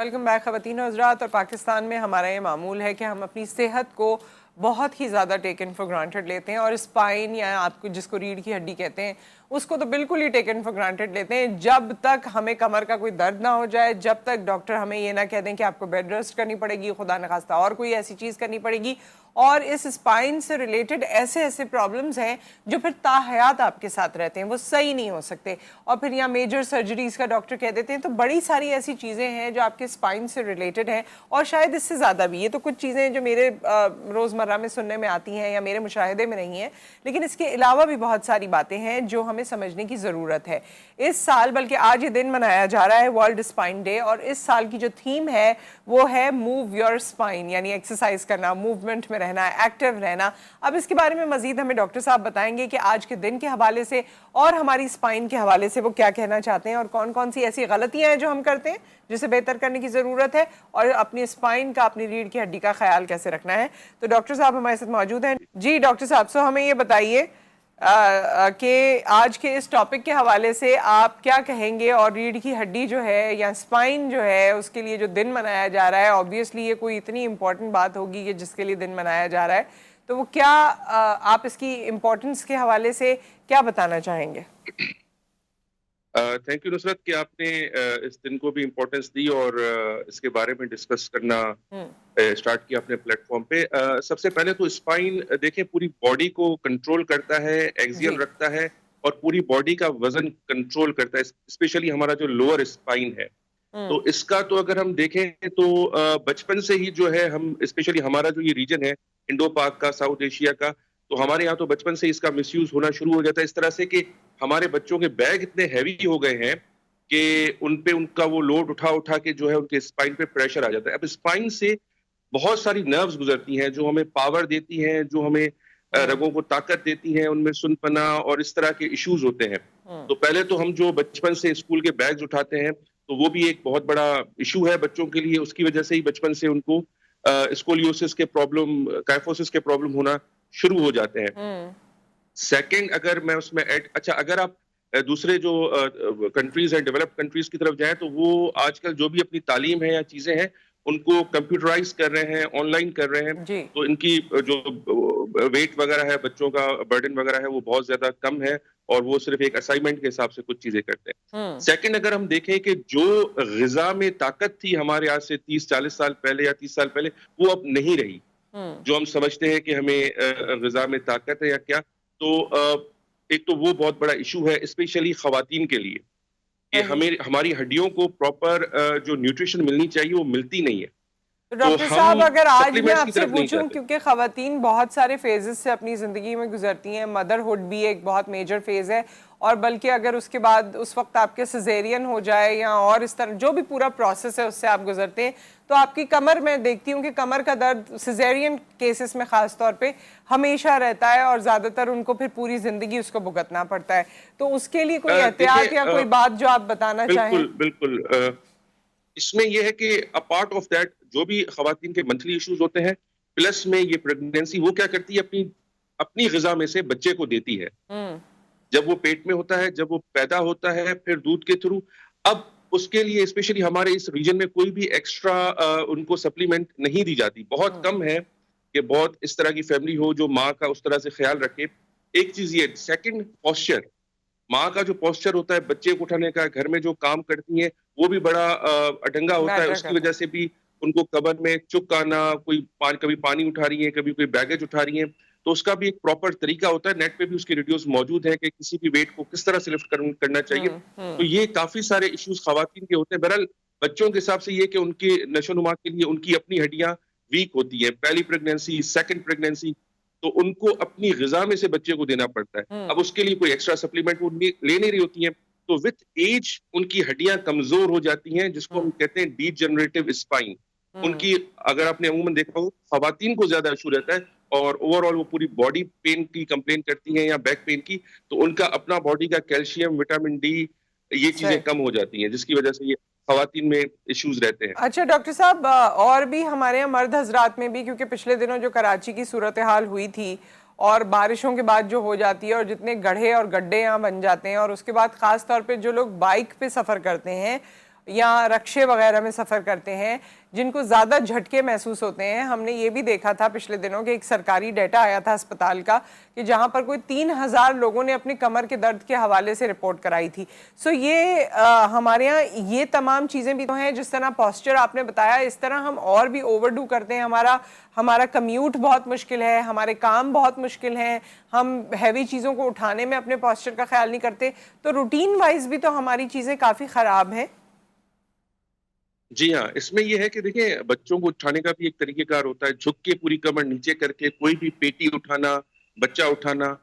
Welcome back خواتین و حضرات. اور پاکستان میں ہمارا یہ معمول ہے کہ ہم اپنی صحت کو بہت ہی زیادہ ٹیکن فار گرانٹیڈ لیتے ہیں, اور اسپائن یا آپ کو جس کو ریڑھ کی ہڈی کہتے ہیں اس کو تو بالکل ہی ٹیکن فار گرانٹیڈ لیتے ہیں. جب تک ہمیں کمر کا کوئی درد نہ ہو جائے, جب تک ڈاکٹر ہمیں یہ نہ کہہ دیں کہ آپ کو بیڈ ریسٹ کرنی پڑے گی, خدا نخواستہ اور کوئی ایسی چیز کرنی پڑے گی. اور اس اسپائن سے ریلیٹڈ ایسے پرابلمز ہیں جو پھر تاحیات آپ کے ساتھ رہتے ہیں, وہ صحیح نہیں ہو سکتے, اور پھر یہاں میجر سرجریز کا ڈاکٹر کہہ دیتے ہیں. تو بڑی ساری ایسی چیزیں ہیں جو آپ کے اسپائن سے ریلیٹڈ ہیں, اور شاید اس سے زیادہ بھی. یہ تو کچھ چیزیں ہیں جو میرے روزمرہ میں سننے میں آتی ہیں یا میرے مشاہدے میں نہیں ہیں, لیکن اس کے علاوہ بھی بہت ساری باتیں ہیں جو ہمیں سمجھنے کی ضرورت ہے. اس سال, بلکہ آج یہ دن منایا جا رہا ہے ورلڈ اسپائن ڈے, اور اس سال کی جو تھیم ہے وہ ہے موو یور اسپائن, یعنی ایکسرسائز کرنا, موومنٹ میں رہنا, ایکٹیو رہنا. اب اس کے بارے میں مزید ہمیں ڈاکٹر صاحب بتائیں گے کہ آج کے دن کے حوالے سے اور ہماری اسپائن کے حوالے سے وہ کیا کہنا چاہتے ہیں, اور کون کون سی ایسی غلطیاں ہیں جو ہم کرتے ہیں جسے بہتر کرنے کی ضرورت ہے, اور اپنی اسپائن کا, اپنی ریڑھ کی ہڈی کا خیال کیسے رکھنا ہے. تو ڈاکٹر صاحب ہمارے ساتھ موجود ہیں. جی ڈاکٹر صاحب, سو ہمیں یہ بتائیے کہ آج کے اس ٹاپک کے حوالے سے آپ کیا کہیں گے, اور ریڑھ کی ہڈی جو ہے یا اسپائن جو ہے اس کے لیے جو دن منایا جا رہا ہے, آبویسلی یہ کوئی اتنی امپورٹنٹ بات ہوگی کہ جس کے لیے دن منایا جا رہا ہے, تو وہ کیا آپ اس کی امپورٹنس کے حوالے سے کیا بتانا چاہیں گے؟ تھینک یو نصرت کہ آپ نے اس دن کو بھی امپورٹنس دی اور اس کے بارے میں ڈسکس کرنا اسٹارٹ کیا اپنے پلیٹ فارم پہ. سب سے پہلے تو اسپائن دیکھیں پوری باڈی کو کنٹرول کرتا ہے, ایکزیل رکھتا ہے, اور پوری باڈی کا وزن کنٹرول کرتا ہے, اسپیشلی ہمارا جو لوور اسپائن ہے. تو اس کا تو اگر ہم دیکھیں تو بچپن سے ہی جو ہے ہم, اسپیشلی ہمارا جو یہ ریجن ہے انڈو پاک کا, ساؤتھ ایشیا کا, تو ہمارے یہاں تو بچپن سے اس کا مس یوز ہونا شروع ہو جاتا ہے, اس طرح سے کہ ہمارے بچوں کے بیگ اتنے ہیوی ہو گئے ہیں کہ ان پہ ان کا وہ لوڈ اٹھا کے جو ہے ان کے اسپائن پہ پریشر آ جاتا ہے. اب اسپائن سے بہت ساری نروز گزرتی ہیں جو ہمیں پاور دیتی ہیں, جو ہمیں رگوں کو طاقت دیتی ہیں, ان میں سن پنا اور اس طرح کے ایشوز ہوتے ہیں. تو پہلے تو ہم جو بچپن سے اسکول کے بیگز اٹھاتے ہیں تو وہ بھی ایک بہت بڑا ایشو ہے بچوں کے لیے, اس کی وجہ سے ہی بچپن سے ان کو اسکولیوسس کے پرابلم, کائفوسس کے پرابلم ہونا شروع ہو جاتے ہیں. سیکنڈ, اگر میں اس میں اچھا اگر آپ دوسرے جو کنٹریز ہیں, ڈیولپڈ کنٹریز کی طرف جائیں, تو وہ آج کل جو بھی اپنی تعلیم ہے یا چیزیں ہیں ان کو کمپیوٹرائز کر رہے ہیں, آن لائن کر رہے ہیں. تو ان کی جو ویٹ وغیرہ ہے, بچوں کا برڈن وغیرہ ہے, وہ بہت زیادہ کم ہے, اور وہ صرف ایک اسائنمنٹ کے حساب سے کچھ چیزیں کرتے ہیں. سیکنڈ, اگر ہم دیکھیں کہ جو غذا میں طاقت تھی ہمارے آج سے 30-40 سال پہلے یا 30 سال پہلے, وہ اب نہیں رہی. جو ہم سمجھتے ہیں کہ ہمیں غذا میں طاقت ہے یا کیا, تو ایک تو وہ بہت بڑا ایشو ہے اسپیشلی خواتین کے لیے, کہ ہماری ہڈیوں کو پراپر جو نیوٹریشن ملنی چاہیے وہ ملتی نہیں ہے. ڈاکٹر صاحب, اگر آج میں آپ سے پوچھوں, کیونکہ خواتین بہت سارے فیزز سے اپنی زندگی میں گزرتی ہیں, مدر ہوڈ بھی ایک بہت میجر فیز ہے, اور بلکہ اگر اس کے بعد اس وقت آپ کے سیزیرین ہو جائے یا اور اس طرح جو بھی پورا پروسیس ہے اس سے آپ گزرتے ہیں, تو آپ کی کمر, میں دیکھتی ہوں کہ کمر کا درد سیزیرین کیسز میں خاص طور پہ ہمیشہ رہتا ہے, اور زیادہ تر ان کو پھر پوری زندگی اس کو بھگتنا پڑتا ہے. تو اس کے لیے کوئی احتیاط یا کوئی بات جو آپ بتانا چاہیں؟ بالکل. اس میں یہ ہے کہ اپارٹ آف دیٹ جو بھی خواتین کے منتھلی ایشوز ہوتے ہیں, پلس میں یہ پریگنینسی وہ کیا کرتی ہے, اپنی غذا میں سے بچے کو دیتی ہے. جب وہ پیٹ میں ہوتا ہے, جب وہ پیدا ہوتا ہے, پھر دودھ کے تھرو, اب اس کے لیے اسپیشلی ہمارے اس ریجن میں کوئی بھی ایکسٹرا ان کو سپلیمنٹ نہیں دی جاتی. بہت کم ہے کہ بہت اس طرح کی فیملی ہو جو ماں کا اس طرح سے خیال رکھے. ایک چیز یہ. Second, posture. ماں کا جو پوسچر ہوتا ہے بچے کو اٹھانے کا, گھر میں جو کام کرتی ہیں, وہ بھی بڑا اڈنگا ہوتا ہے. اس کی وجہ سے بھی ان کو کمر میں چک آنا, کبھی پانی اٹھا رہی ہیں, کبھی کوئی بیگیج اٹھا رہی ہیں, تو اس کا بھی ایک پراپر طریقہ ہوتا ہے. نیٹ پہ بھی اس کی ویڈیوز موجود ہیں کہ کسی بھی ویٹ کو کس طرح سے لفٹ کرنا چاہیے. تو یہ کافی سارے ایشوز خواتین کے ہوتے ہیں. بہرحال بچوں کے حساب سے یہ کہ ان کے نشو و نما کے لیے ان کی اپنی ہڈیاں ویک ہوتی ہیں, پہلی پریگنینسی, سیکنڈ پریگنینسی, تو ان کو اپنی غذا میں سے بچے کو دینا پڑتا ہے. اب اس کے لیے کوئی ایکسٹرا سپلیمنٹ وہ لے نہیں رہی ہوتی ہیں, تو وتھ ایج ان کی ہڈیاں کمزور ہو جاتی ہیں, جس کو ہم کہتے ہیں ڈی جنریٹو اسپائن. ان کی اگر آپ نے عموماً دیکھا ہو, خواتین کو زیادہ ایشو رہتا ہے, اور اوور آل وہ پوری باڈی پین کی کمپلین کرتی ہیں یا بیک پین کی, تو ان کا اپنا باڈی کا کیلشیم, وٹامن ڈی, یہ چیزیں کم ہو جاتی ہیں, جس کی وجہ سے یہ خواتین میں ایشوز رہتے ہیں. اچھا ڈاکٹر صاحب, اور بھی ہمارے یہاں مرد حضرات میں بھی, کیونکہ پچھلے دنوں جو کراچی کی صورتحال ہوئی تھی اور بارشوں کے بعد جو ہو جاتی ہے, اور جتنے گڑھے اور گڈھے یہاں بن جاتے ہیں, اور اس کے بعد خاص طور پہ جو لوگ بائک پہ سفر کرتے ہیں, یا رکشے وغیرہ میں سفر کرتے ہیں جن کو زیادہ جھٹکے محسوس ہوتے ہیں. ہم نے یہ بھی دیکھا تھا پچھلے دنوں کہ ایک سرکاری ڈیٹا آیا تھا اسپتال کا کہ جہاں پر کوئی 3,000 لوگوں نے اپنی کمر کے درد کے حوالے سے رپورٹ کرائی تھی. سو یہ ہمارے یہاں یہ تمام چیزیں بھی تو ہیں. جس طرح پوسچر آپ نے بتایا, اس طرح ہم اور بھی اوور ڈو کرتے ہیں. ہمارا کمیوٹ بہت مشکل ہے, ہمارے کام بہت مشکل ہیں, ہم ہیوی چیزوں کو اٹھانے میں اپنے پوسچر کا خیال نہیں کرتے. تو روٹین وائز بھی تو ہماری چیزیں کافی خراب ہیں. جی ہاں, اس میں یہ ہے کہ دیکھیں بچوں کو اٹھانے کا بھی ایک طریقہ کار ہوتا ہے. جھک کے پوری کمر نیچے کر کے کوئی بھی پیٹی اٹھانا, بچہ اٹھانا,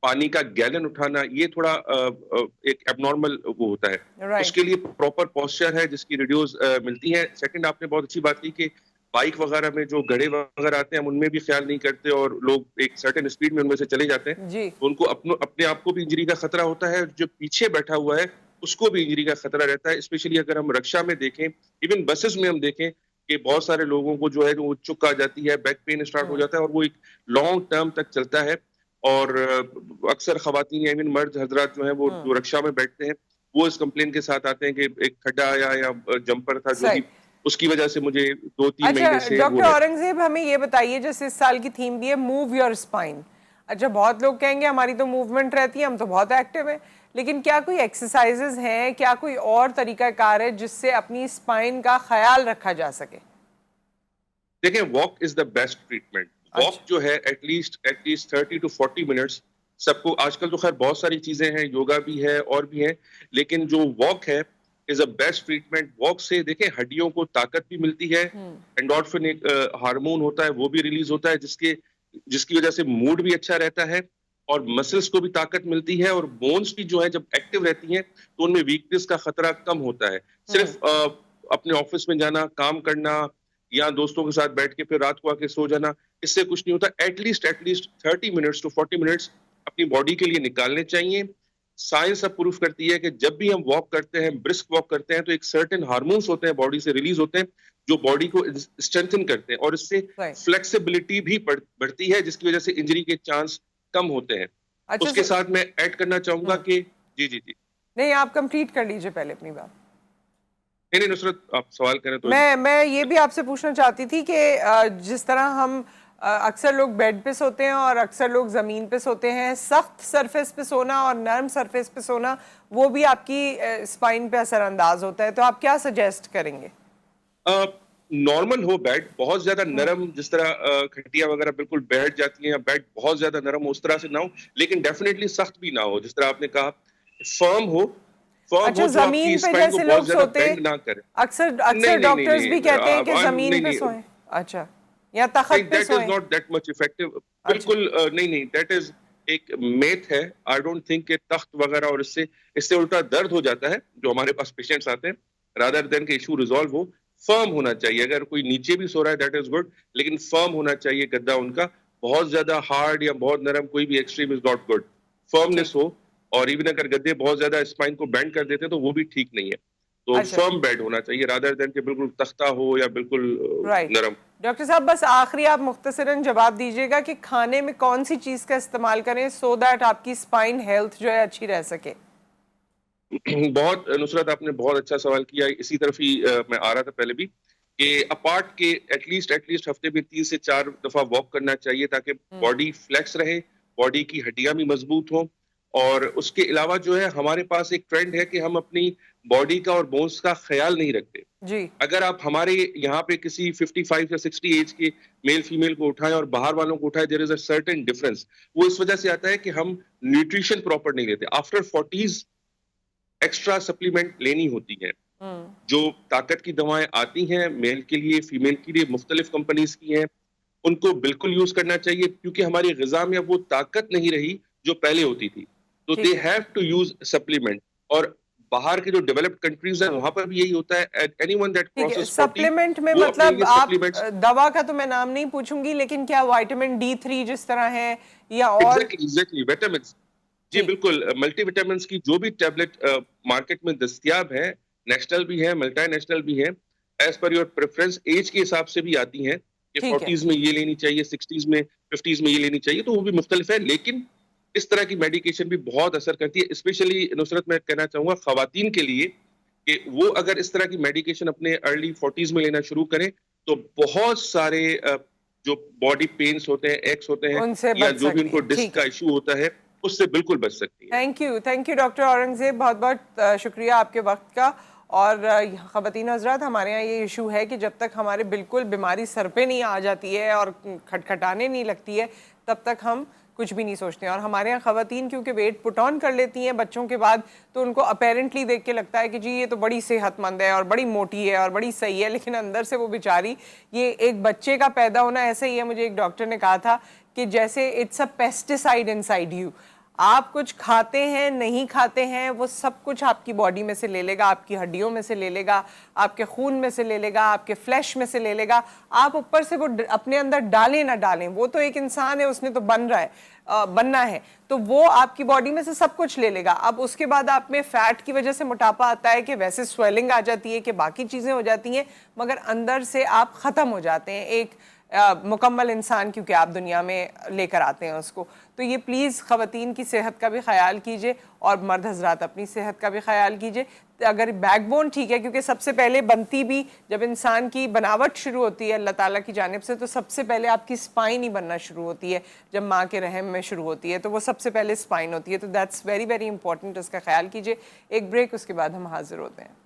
پانی کا گیلن اٹھانا, یہ تھوڑا ایک ایب نارمل وہ ہوتا ہے. اس کے لیے پراپر پوسچر ہے جس کی ویڈیوز ملتی ہیں. سیکنڈ, آپ نے بہت اچھی بات کی کہ بائک وغیرہ میں جو گڑھے وغیرہ آتے ہیں ہم ان میں بھی خیال نہیں کرتے اور لوگ ایک سرٹن اسپیڈ میں ان میں سے چلے جاتے ہیں. جی, ان کو اپنے آپ کو بھی انجری کا خطرہ ہوتا ہے, جو پیچھے بیٹھا ہوا ہے اس کو بھی انجری کا خطرہ رہتا ہے. اسپیشلی اگر ہم رکشا میں دیکھیں, ایون بسز میں ہم دیکھیں کہ بہت سارے لوگوں کو جو ہے وہ چک آ جاتی ہے, بیک پین اسٹارٹ ہو جاتا ہے اور وہ ایک لانگ ٹرم تک چلتا ہے. اور اکثر خواتین یا ایون مرد حضرات جو ہیں وہ جو رکشا میں بیٹھتے ہیں وہ اس کمپلین کے ساتھ آتے ہیں کہ ایک کھڈا آیا یا جمپر تھا جو بھی, اس کی وجہ سے مجھے 2-3 مہینے سے. ڈاکٹر اورنگزیب ہمیں یہ بتائیے, جیسے اس سال کی تھیم بھی ہے موو یور اسپائن. اچھا, بہت لوگ کہیں گے ہماری تو موومنٹ رہتی ہے, ہم تو بہت ایکٹیو ہیں, لیکن کیا کوئی ایکسرسائزز ہیں, کیا کوئی اور طریقہ کار ہے جس سے اپنی اسپائن کا خیال رکھا جا سکے؟ دیکھیں, walk is the best treatment. Walk جو ہے ایٹ لیسٹ 30 to 40 منٹس سب کو. آج کل تو خیر بہت ساری چیزیں ہیں, یوگا بھی ہے اور بھی ہے, لیکن جو واک ہے از اے بیسٹ ٹریٹمنٹ. واک سے دیکھیں ہڈیوں کو طاقت بھی ملتی ہے, اینڈورفن ایک ہارمون ہوتا ہے وہ بھی ریلیز ہوتا ہے جس کی وجہ سے موڈ بھی اچھا رہتا ہے اور مسلس کو بھی طاقت ملتی ہے, اور بونز بھی جو ہے جب ایکٹیو رہتی ہیں تو ان میں ویکنس کا خطرہ کم ہوتا ہے. صرف اپنے آفس میں جانا, کام کرنا یا دوستوں کے ساتھ بیٹھ کے پھر رات کو آ کے سو جانا, اس سے کچھ نہیں ہوتا. At least 30 minutes to 40 minutes اپنی باڈی کے لیے نکالنے چاہیے. سائنس اب پروف کرتی ہے کہ جب بھی ہم واک کرتے ہیں, برسک واک کرتے ہیں, تو ایک سرٹن ہارمونس ہوتے ہیں باڈی سے ریلیز ہوتے ہیں جو باڈی کو اسٹرینتھن کرتے ہیں, اور اس سے فلیکسیبلٹی بھی بڑھتی ہے جس کی وجہ سے انجری کے چانس کم ہوتے ہیں. اس کے ساتھ میں ایڈ کرنا چاہوں گا کہ جی نہیں, آپ کمپلیٹ کر لیجئے پہلے اپنی بات. نہیں نصرت, آپ سوال کریں تو. میں یہ بھی آپ سے پوچھنا چاہتی تھی کہ جس طرح ہم اکثر لوگ بیڈ پہ سوتے ہیں اور اکثر لوگ زمین پہ سوتے ہیں, سخت سرفیس پہ سونا اور نرم سرفیس پہ سونا وہ بھی آپ کی اسپائن پہ اثر انداز ہوتا ہے, تو آپ کیا سجیسٹ کریں گے؟ نارمل ہو بیڈ, بہت زیادہ نرم جس طرح کھٹیاں وغیرہ بالکل بیٹھ جاتی ہیں, یا بیڈ بہت زیادہ نرم ہو اس طرح سے نہ ہو, لیکن ڈیفینیٹلی سخت بھی نہ ہو. جس طرح آپ نے کہا فرم ہو, اچھا, زمین پہ جیسے لوگ سوتے اکثر ڈاکٹرز بھی کہتے ہیں کہ زمین پہ سوئیں, اچھا, یا تخت پہ سوئیں. not that much effective. بالکل نہیں, that is ایک میتھ ہے. I don't think کہ تخت وغیرہ, اور اس سے الٹا درد ہو جاتا ہے جو ہمارے پاس پیشنٹس آتے ہیں, rather than کہ ایشو ریزالو ہو. فرم ہونا چاہیے. اگر کوئی نیچے بھی سو رہا ہے دیٹ از گڈ, لیکن فرم ہونا چاہیے گدا ان کا. بہت زیادہ ہارڈ یا بہت نرم کوئی بھی extreme is not good. Firmness ہو, اور ایون اگر گدے بہت زیادہ اسپائن کو بینڈ کر دیتے ہیں تو وہ بھی ٹھیک نہیں ہے. تو فرم بیڈ ہونا چاہیے رادر دین کہ بالکل تختہ ہو یا بالکل نرم. ڈاکٹر صاحب, بس آخری آپ مختصراً جواب دیجیے گا کہ کھانے میں کون سی چیز کا استعمال کریں سو دیٹ آپ کی اسپائن ہیلتھ جو ہے اچھی رہ سکے؟ بہت نصرت, آپ نے بہت اچھا سوال کیا. اسی طرف ہی میں آ رہا تھا پہلے بھی کہ اپارٹ کے ایٹ لیسٹ ہفتے میں 3 سے 4 دفعہ واک کرنا چاہیے تاکہ باڈی فلیکس رہے, باڈی کی ہڈیاں بھی مضبوط ہوں. اور اس کے علاوہ جو ہے ہمارے پاس ایک ٹرینڈ ہے کہ ہم اپنی باڈی کا اور بونس کا خیال نہیں رکھتے. جی, اگر آپ ہمارے یہاں پہ کسی 55 یا 60 ایج کے میل فیمیل کو اٹھائیں اور باہر والوں کو اٹھائیں, there is a certain difference. وہ اس وجہ سے آتا ہے کہ ہم نیوٹریشن پراپر نہیں لیتے. آفٹر 40s ایکسٹرا سپلیمنٹ لینی ہوتی ہے. جو طاقت کی دوائیں آتی ہیں میل کے لیے فیمیل کے لیے مختلف کمپنیز کی ہیں, ان کو بالکل یوز کرنا چاہیے کیونکہ ہماری غذا میں اب وہ طاقت نہیں رہی جو پہلے ہوتی تھی. تو they have to use supplement. اور باہر کے جو ڈیولپڈ کنٹریز ہیں وہاں پر بھی یہی ہوتا ہے. anyone that crosses 40 سپلیمنٹ میں مطلب آپ دوا کا تو میں نام نہیں پوچھوں گی, لیکن کیا وائٹامن D3 جس طرح ہے یا اور ایگزیکٹلی وٹامنس, جی بالکل, ملٹی وٹامنس کی جو بھی ٹیبلٹ مارکیٹ میں دستیاب ہے, نیشنل بھی ہے ملٹی نیشنل بھی ہے, as per your preference age کے حساب سے بھی آتی ہیں کہ 40s میں یہ لینی چاہیے, 60s میں 50s میں یہ لینی چاہیے, تو وہ بھی مختلف ہے. لیکن اس طرح کی میڈیکیشن بھی بہت اثر کرتی ہے. اسپیشلی نصرت میں کہنا چاہوں گا خواتین کے لیے کہ وہ اگر اس طرح کی میڈیکیشن اپنے ارلی 40s میں لینا شروع کریں تو بہت سارے جو باڈی پینس ہوتے ہیں، ایکس ہوتے ہیں ان سے یا بچ جو بھی ان سکتی کو ہیں. ڈسک ٹھیک کا ہے. ایشو ہوتا ہے اس سے بالکل بچ سکتی ہے. تھینک یو ڈاکٹر اورنگزیب، بہت بہت شکریہ آپ کے وقت کا. اور خواتین حضرات، ہمارے یہاں یہ ایشو ہے کہ جب تک ہمارے بالکل بیماری سر پہ نہیں آ جاتی ہے اور کھٹکھٹانے نہیں لگتی ہے تب تک ہم کچھ بھی نہیں سوچتے ہیں. اور ہمارے یہاں خواتین کیونکہ ویٹ پٹ آن کر لیتی ہیں بچوں کے بعد، تو ان کو اپیرنٹلی دیکھ کے لگتا ہے کہ جی یہ تو بڑی صحت مند ہے اور بڑی موٹی ہے اور بڑی صحیح ہے، لیکن اندر سے وہ بیچاری، یہ ایک بچے کا پیدا ہونا ایسا ہی ہے. مجھے ایک ڈاکٹر نے کہا تھا کہ جیسے it's a pesticide inside you. آپ کچھ کھاتے ہیں نہیں کھاتے ہیں، وہ سب کچھ آپ کی باڈی میں سے لے لے گا، آپ کی ہڈیوں میں سے لے لے گا، آپ کے خون میں سے لے لے گا، آپ کے فلیش میں سے لے لے گا. آپ اوپر سے وہ اپنے اندر ڈالیں نہ ڈالیں، وہ تو ایک انسان ہے، اس نے تو بننا ہے، تو وہ آپ کی باڈی میں سے سب کچھ لے لے گا. اب اس کے بعد آپ میں فیٹ کی وجہ سے موٹاپا آتا ہے کہ ویسے سویلنگ آ جاتی ہے کہ باقی چیزیں ہو جاتی ہیں، مگر اندر سے آپ ختم ہو جاتے ہیں، ایک مکمل انسان کیونکہ آپ دنیا میں لے کر آتے ہیں اس کو. تو یہ پلیز خواتین کی صحت کا بھی خیال کیجئے اور مرد حضرات اپنی صحت کا بھی خیال کیجئے. اگر بیک بون ٹھیک ہے، کیونکہ سب سے پہلے بنتی بھی جب انسان کی بناوٹ شروع ہوتی ہے اللہ تعالیٰ کی جانب سے، تو سب سے پہلے آپ کی سپائن ہی بننا شروع ہوتی ہے جب ماں کے رحم میں شروع ہوتی ہے، تو وہ سب سے پہلے سپائن ہوتی ہے. تو دیٹس ویری ویری امپورٹنٹ، اس کا خیال کیجئے. ایک بریک، اس کے بعد ہم حاضر ہوتے ہیں.